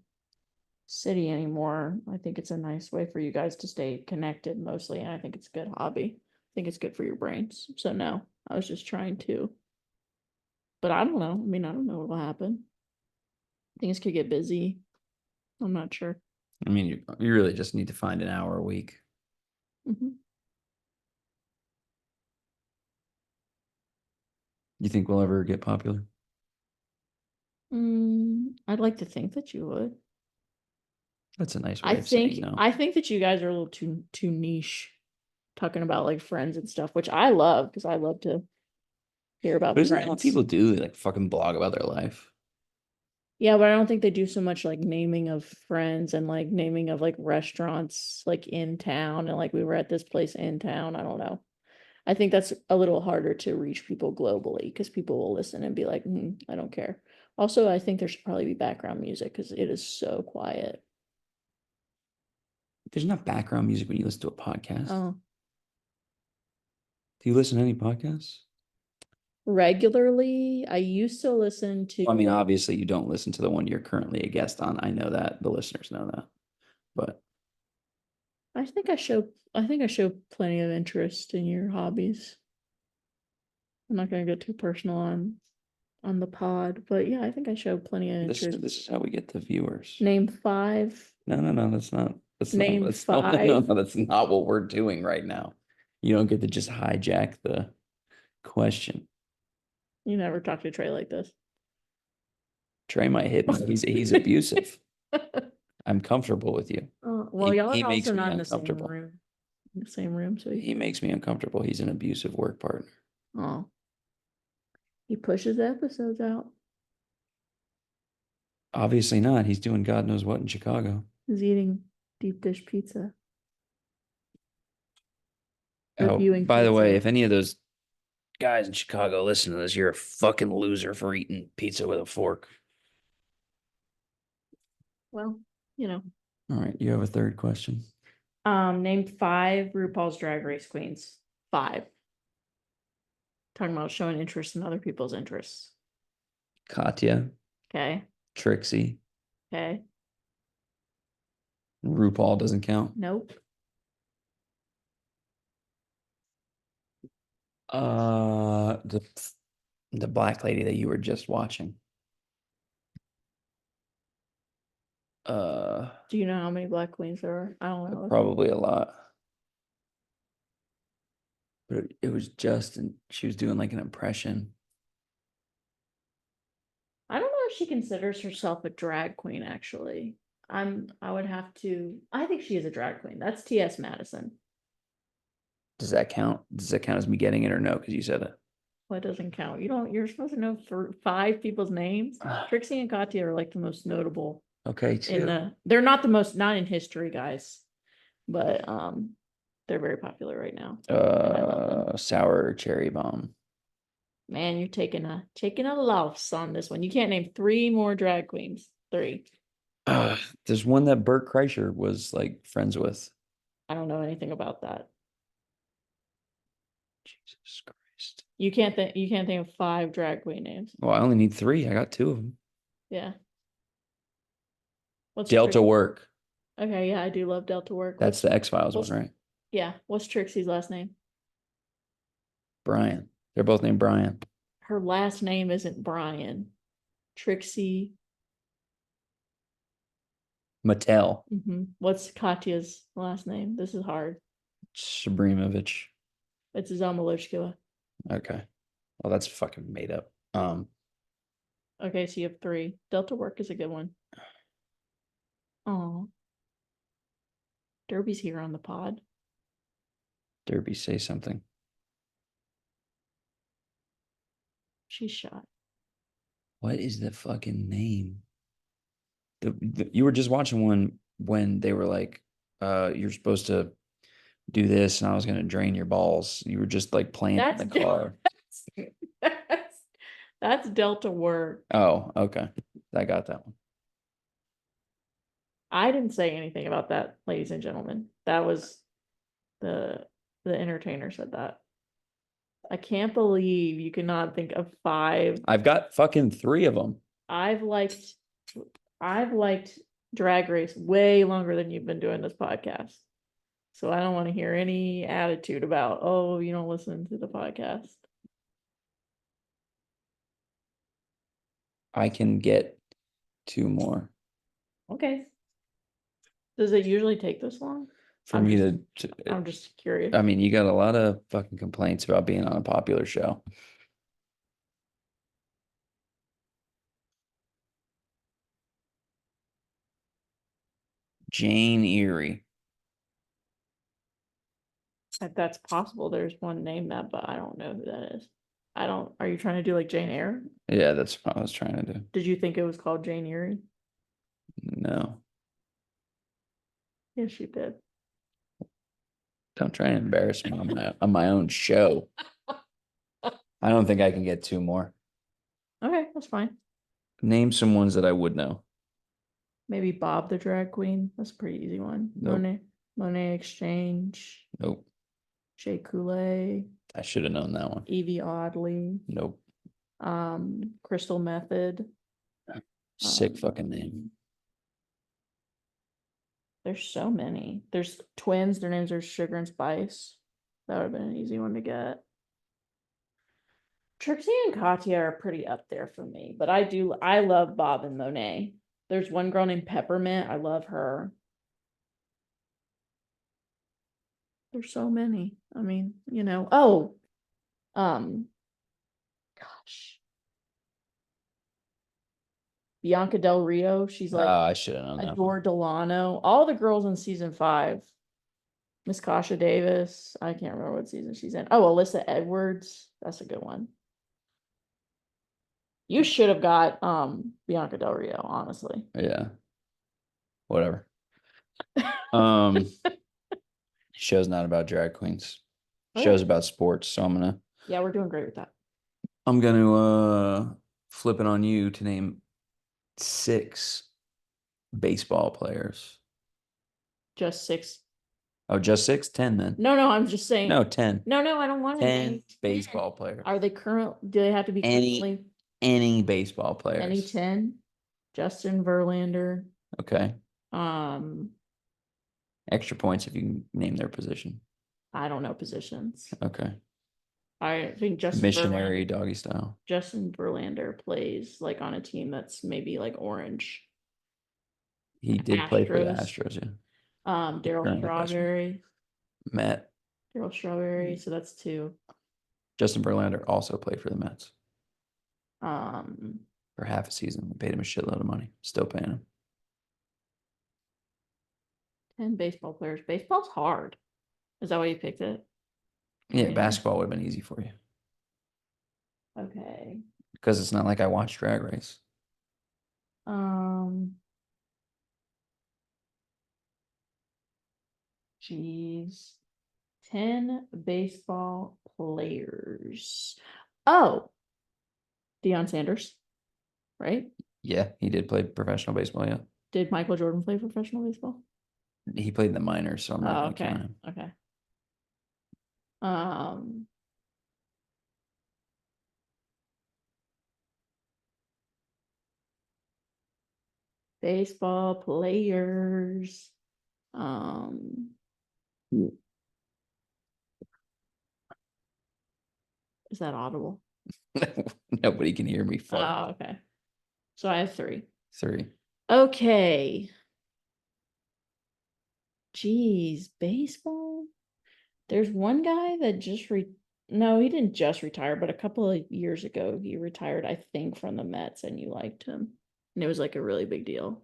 city anymore. I think it's a nice way for you guys to stay connected mostly, and I think it's a good hobby. I think it's good for your brains. So no, I was just trying to, but I don't know. I mean, I don't know what will happen. Things could get busy. I'm not sure. I mean, you really just need to find an hour a week. Hmm. You think we'll ever get popular? I'd like to think that you would. That's a nice way of saying no. I think that you guys are a little too niche talking about like friends and stuff, which I love because I love to hear But about isn't that what friends. people do? They like fucking blog about their life. Yeah, but I don't think they do so much like naming of friends and like naming of like restaurants like in town and like we were at this place in town. I don't know. I think that's a little harder to reach people globally because people will listen and be like, I don't care. Also, I think there should probably be background music because it is so quiet. There's not background music when you listen to a podcast. Oh, Do you listen to any podcasts? regularly, I used to listen Well, I mean, to. obviously, you don't listen to the one you're currently a guest on. I know that. The listeners know that. But I think I show plenty of interest in your hobbies. I'm not gonna get too personal on the pod, but yeah, I think I show plenty of interest. this is how we get the viewers. Name five. No, that's not. Name That's not. No, five. no, that's not what we're doing right now. You don't get to just hijack the question. You never talk to Trey like this. Trey might hit me. He's abusive. I'm comfortable with you. Well, y'all He are also makes me not in the same uncomfortable. room. In the same room, so He makes me uncomfortable. He's an abusive work partner. oh, he pushes the episodes out. Obviously not. He's doing God knows what in Chicago. He's eating deep dish pizza, Oh, reviewing by the way, pizza. if any of those guys in Chicago listen to this, you're a fucking loser for eating pizza with a fork. Well, you know. All right, you have a third question. Name five RuPaul's Drag Race queens. Five. Talking about showing interest in other people's interests. Katya, Okay. Trixie, Okay. RuPaul doesn't count. Nope. The black lady that you were just watching. Uh, Do you know how many black queens there are? I don't know. probably a lot. But it was just, and she was doing like an impression. I don't know if she considers herself a drag queen, actually. I would have to I think she is a drag queen. That's T.S. Madison. Does that count? Does that count as me getting it or no? Because you said it. Well, it doesn't count. You're supposed to know for five people's names. Trixie and Katya are like the most notable Okay, in two. they're not the most not in history, guys, but they're very popular right now. And I love them. Sour cherry bomb. Man, you're taking a loss on this one. You can't name three more drag queens. Three. There's one that Bert Kreischer was like friends with. I don't know anything about that. Jesus Christ. You can't think of 5 drag queen names. Well, I only need 3. I got 2 of them. Yeah. What's Delta Work. Okay, yeah, I do love Delta Work. That's the X-Files one, what's right? yeah, what's Trixie's last name? Brian. They're both named Brian. Her last name isn't Brian. Trixie. Mattel. What's Katya's last name? This is hard. Sabrimovich. It's Zamalochkova. Okay. Well, that's fucking made up. Okay, so you have 3. Delta Work is a good one. Oh, Derby's here on the pod. Derby, say something. She's shot. What is the fucking name? You were just watching one when they were like, you're supposed to do this, and I was gonna drain your balls. You were just like playing in the car. That's Delta Work. Oh, okay. I got that one. I didn't say anything about that, ladies and gentlemen. That was the entertainer said that. I can't believe you cannot think of 5. I've got fucking 3 of them. I've liked Drag Race way longer than you've been doing this podcast. So I don't want to hear any attitude about, oh, you don't listen to the podcast. I can get 2 more Okay. Does it usually take this long? for me to. I'm just curious. I mean, you got a lot of fucking complaints about being on a popular show. Jane Erie. That's possible. There's one named that, but I don't know who that is. Are you trying to do like Jane Eyre? Yeah, that's what I was trying to do. Did you think it was called Jane Eyre? No. Yes, you did. Don't try and embarrass me on my own show. I don't think I can get 2 more. Okay, that's fine. Name some ones that I would know. Maybe Bob the Drag Queen. That's a pretty easy one. Nope. Monet Exchange. Nope. Shea Coulee. I should have known that one. Evie Oddly. Nope. Crystal Method. Sick fucking name. There's so many. There's twins. Their names are Sugar and Spice. That would have been an easy one to get. Trixie and Katya are pretty up there for me, but I love Bob and Monet. There's one girl named Peppermint. I love her. There's so many. I mean, gosh. Bianca Del Rio. She's like I should have known that. Adore Delano. All the girls in season 5. Miss Kasha Davis. I can't remember what season she's in. Oh, Alyssa Edwards. That's a good one. You should have got Bianca Del Rio, honestly. Yeah. Whatever. Show's not about drag queens. Show's about sports, so Yeah, we're doing great with that. I'm gonna flip it on you to name 6 baseball players. Just 6. Oh, just 6? 10 then. No, I'm just saying. No, 10. No, I don't want 10 baseball players. Are they current? Do they have to be currently? Any baseball players. Any 10? Justin Verlander. Okay. Um, Extra points if you can name their position. I don't know positions. Okay. I think Missionary doggy style. Justin Verlander plays like on a team that's maybe like orange. He did play for the Astros, yeah. Daryl Strawberry. Matt. Daryl Strawberry, so that's 2. Justin Verlander also played for the Mets. For half a season. We paid him a shitload of money. Still paying him. 10 baseball players. Baseball's hard. Is that why you picked it? Yeah, basketball would have been easy for you. Okay. Because it's not like I watch Drag Race. Geez. 10 baseball players. Oh, Deion Sanders, right? Yeah, he did play professional baseball, yeah. Did Michael Jordan play professional baseball? He played in the minors, so I'm not going to count him. Okay. Baseball players. Um, is that audible? Nobody can hear me fart. Oh, okay. So I have three. 3. Okay. Geez, baseball. There's one guy that no, he didn't just retire, but a couple of years ago he retired, I think, from the Mets, and you liked him. And it was like a really big deal.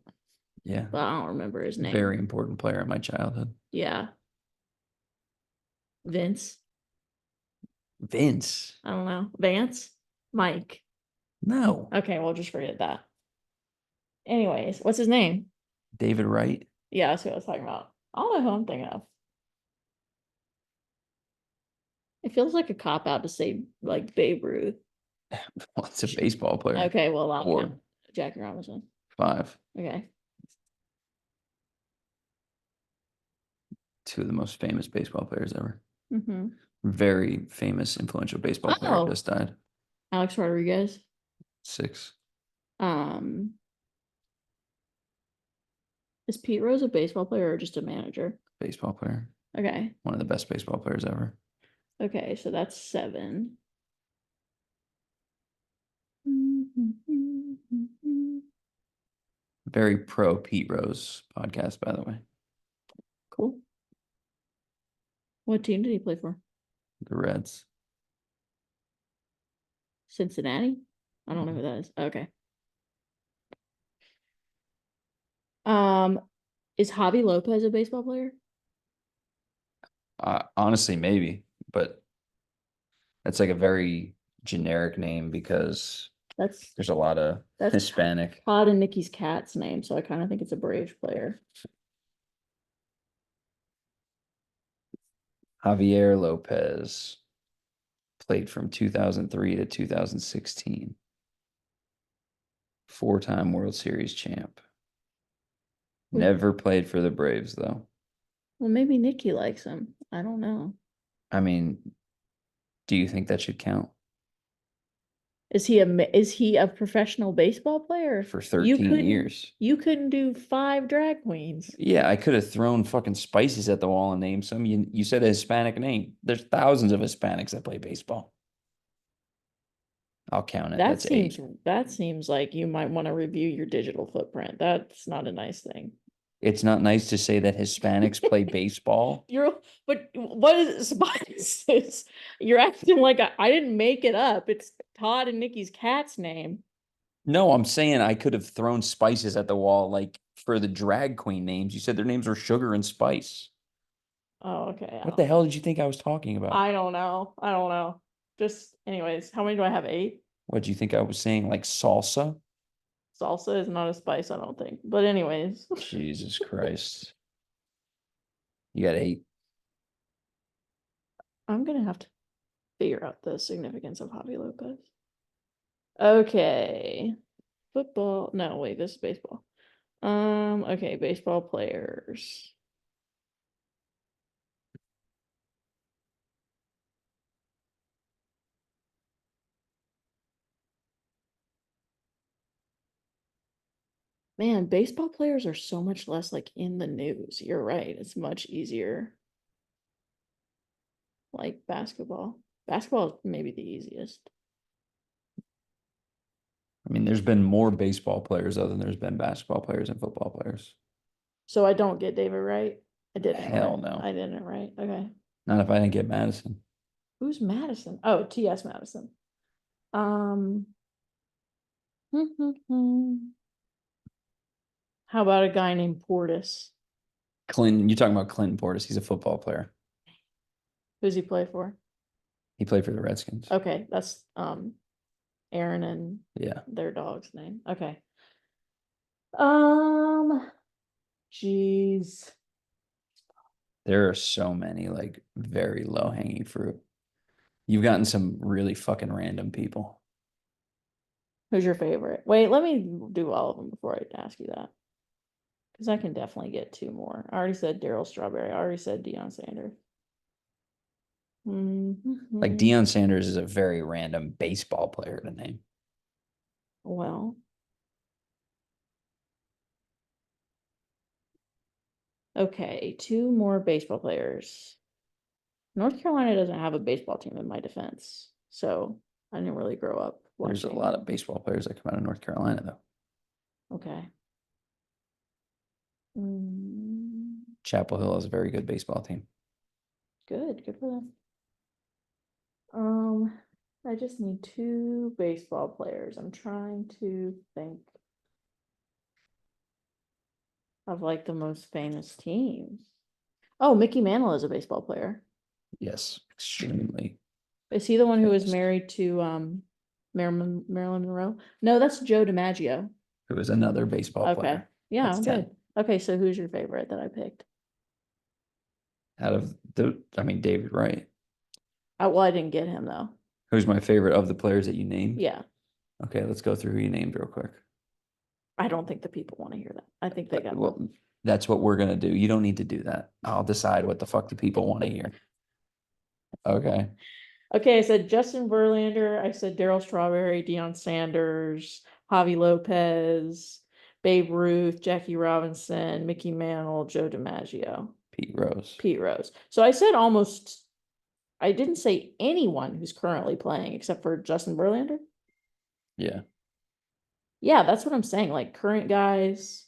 Yeah. But I don't remember his name. Very important player in my childhood. Yeah. Vince. Vince. I don't know. Vance? Mike. No. Okay, we'll just forget that. Anyways, what's his name? David Wright. Yeah, that's what I was talking about. I don't know who I'm thinking of. It feels like a cop out to say like Babe Ruth. Well, it's a baseball player. Okay, well, I'll 4. count Jackie Robinson. 5. Okay. 2 of the most famous baseball players ever. Mm-hmm. Very famous, influential baseball player Oh, just died. Alex Rodriguez. 6. Um, is Pete Rose a baseball player or just a manager? Baseball player. Okay. One of the best baseball players ever. Okay, so that's 7. Very pro Pete Rose podcast, by the way. Cool. What team did he play for? The Reds. Cincinnati? I don't know who that is. Okay. Um, is Javi Lopez a baseball player? Honestly, maybe, but that's like a very generic name because That's there's a lot of Hispanic. Todd and Nikki's cat's name, so I kind of think it's a Braves player. Javier Lopez played from 2003 to 2016. 4-time World Series champ. Never played for the Braves, though. Well, maybe Nikki likes him. I don't know. I mean, do you think that should count? Is he a professional baseball player? For 13 years. You couldn't do 5 drag queens. Yeah, I could have thrown fucking spices at the wall and named some. You said a Hispanic name. There's thousands of Hispanics that play baseball. I'll count it. That's 8. That seems like you might want to review your digital footprint. That's not a nice thing. It's not nice to say that Hispanics play baseball. But what is spices? You're acting like I didn't make it up. It's Todd and Nikki's cat's name. No, I'm saying I could have thrown spices at the wall like for the drag queen names. You said their names were Sugar and Spice. Oh, okay. What the hell did you think I was talking about? I don't know. I don't know. Just anyways, how many do I have? 8? What do you think I was saying? Like salsa? Salsa is not a spice, I don't think. But anyways. Jesus Christ. You got 8. I'm gonna have to figure out the significance of Javi Lopez. Okay. Football. No, wait, this is baseball. Okay, baseball players. Man, baseball players are so much less like in the news. You're right. It's much easier. Like basketball. Basketball is maybe the easiest. I mean, there's been more baseball players other than there's been basketball players and football players. So I don't get David right. I didn't. Hell right. no. I didn't right. Okay. Not if I didn't get Madison. Who's Madison? Oh, T.S. Madison. Um, how about a guy named Portis? Clinton, you're talking about Clinton Portis. He's a football player. Who's he play for? He played for the Redskins. Okay, that's Aaron and Yeah. their dog's name. Okay. Geez. There are so many like very low hanging fruit. You've gotten some really fucking random people. Who's your favorite? Wait, let me do all of them before I ask you that. Because I can definitely get 2 more. I already said Daryl Strawberry. I already said Deion Sanders. Like Deion Sanders is a very random baseball player to name. Well, Okay, two more baseball players. North Carolina doesn't have a baseball team in my defense, so I didn't really grow up There's a watching. lot of baseball players that come out of North Carolina, though. Okay. Mm, Chapel Hill has a very good baseball team. good for them. Um, I just need two baseball players. I'm trying to think of like the most famous teams. Oh, Mickey Mantle is a baseball player. Yes, extremely Is he the one who was famous. married to Marilyn Monroe? No, that's Joe DiMaggio. Who is another baseball Okay. player. Yeah, That's I'm 10. good. Okay, so who's your favorite that I picked? I mean, David Wright. Well, I didn't get him though. Who's my favorite of the players that you named? Yeah. Okay, let's go through who you named real quick. I don't think the people want to hear that. I think they got Well, that's what we're gonna do. You don't need to do that. I'll decide what the fuck the people want to hear. Okay. Okay, I said Justin Verlander. I said Daryl Strawberry, Deion Sanders, Javi Lopez, Babe Ruth, Jackie Robinson, Mickey Mantle, Joe DiMaggio, Pete Rose. Pete Rose. So I said almost, I didn't say anyone who's currently playing except for Justin Verlander. Yeah. Yeah, that's what I'm saying. Like current guys.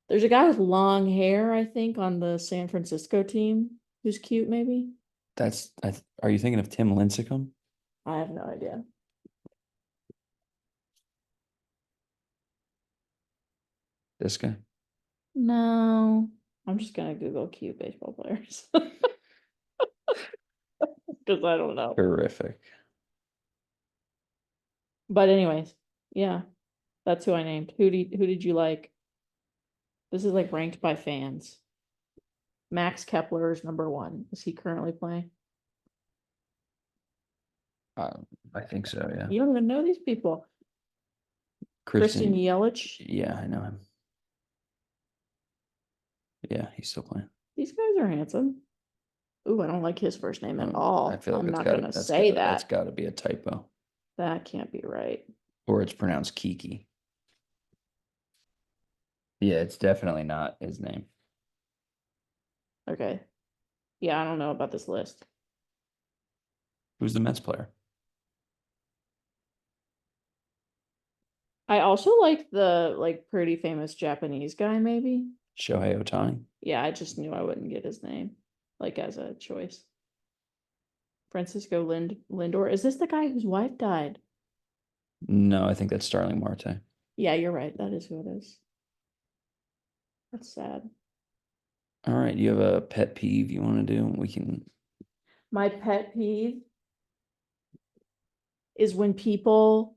There's a guy with long hair, I think, on the San Francisco team who's cute, maybe. Are you thinking of Tim Lincecum? I have no idea. This guy? No, I'm just gonna Google cute baseball players because I don't know. Terrific. But anyways, yeah, that's who I named. Who did you like? This is like ranked by fans. Max Kepler is number one. Is he currently playing? I think so, yeah. You don't even know these people. Kristen Christian, Yelich. yeah, I know him. Yeah, he's still playing. These guys are handsome. Ooh, I don't like his first name at I all. feel like I'm that's not got gonna that's say got that's that. got to be a typo, That can't be right. or it's pronounced Kiki. Yeah, it's definitely not his name. Okay. Yeah, I don't know about this list. Who's the Mets player? I also like the like pretty famous Japanese guy, maybe. Shohei Ohtani. Yeah, I just knew I wouldn't get his name, like as a choice. Francisco Lindor. Is this the guy whose wife died? No, I think that's Starling Marte. Yeah, you're right. That is who it is. That's sad. All right, you have a pet peeve you want to do? We can. My pet peeve is when people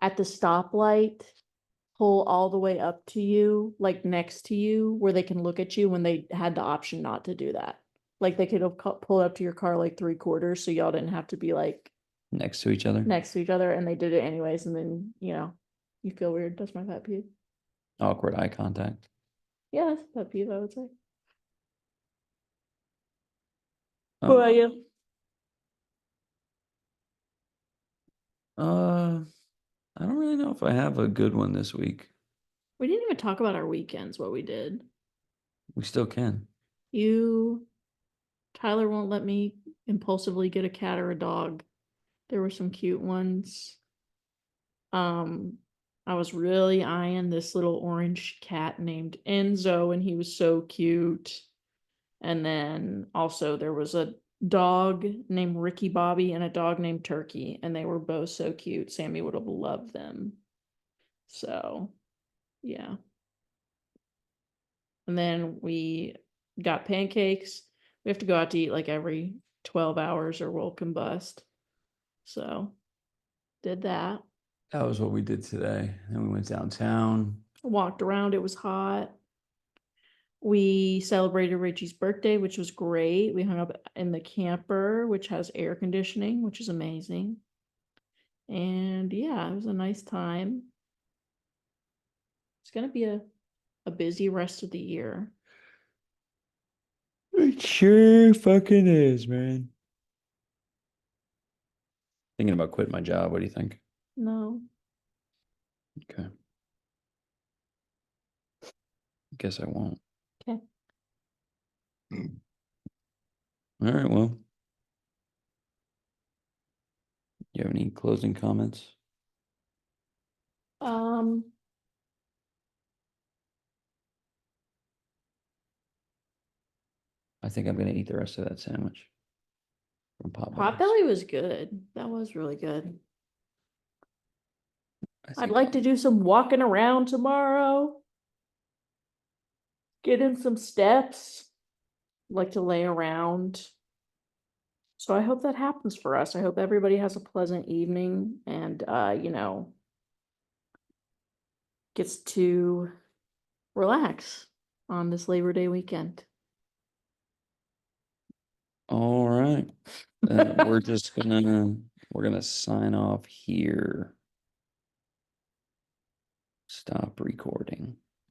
at the stoplight pull all the way up to you, like next to you, where they can look at you when they had the option not to do that. Like they could have pulled up to your car like 3/4, so y'all didn't have to be like Next to each other. next to each other, and they did it anyways, and then you feel weird. That's my pet peeve. Awkward eye contact. Yeah, that's a pet peeve, I would say. What Oh, about you? I don't really know if I have a good one this week. We didn't even talk about our weekends, what we did. We still can. You, Tyler won't let me impulsively get a cat or a dog. There were some cute ones. Um, I was really eyeing this little orange cat named Enzo, and he was so cute. And then also there was a dog named Ricky Bobby and a dog named Turkey, and they were both so cute. Sammy would have loved them. So, yeah. And then we got pancakes. We have to go out to eat like every 12 hours or we'll combust. So, did that. That was what we did today. Then we went downtown. Walked around. It was hot. We celebrated Richie's birthday, which was great. We hung up in the camper, which has air conditioning, which is amazing. And yeah, it was a nice time. It's gonna be a busy rest of the year. It sure fucking is, man. Thinking about quitting my job. What do you think? No. Okay. Guess I won't. Okay. All right, well, you have any closing comments? Um, I think I'm gonna eat the rest of that sandwich from Potbelly's. Potbelly was good. That was really good. I I'd think like to do some walking around tomorrow. Get in some steps. Like to lay around. So I hope that happens for us. I hope everybody has a pleasant evening and gets to relax on this Labor Day weekend. all right. We're just gonna sign off here. Stop recording.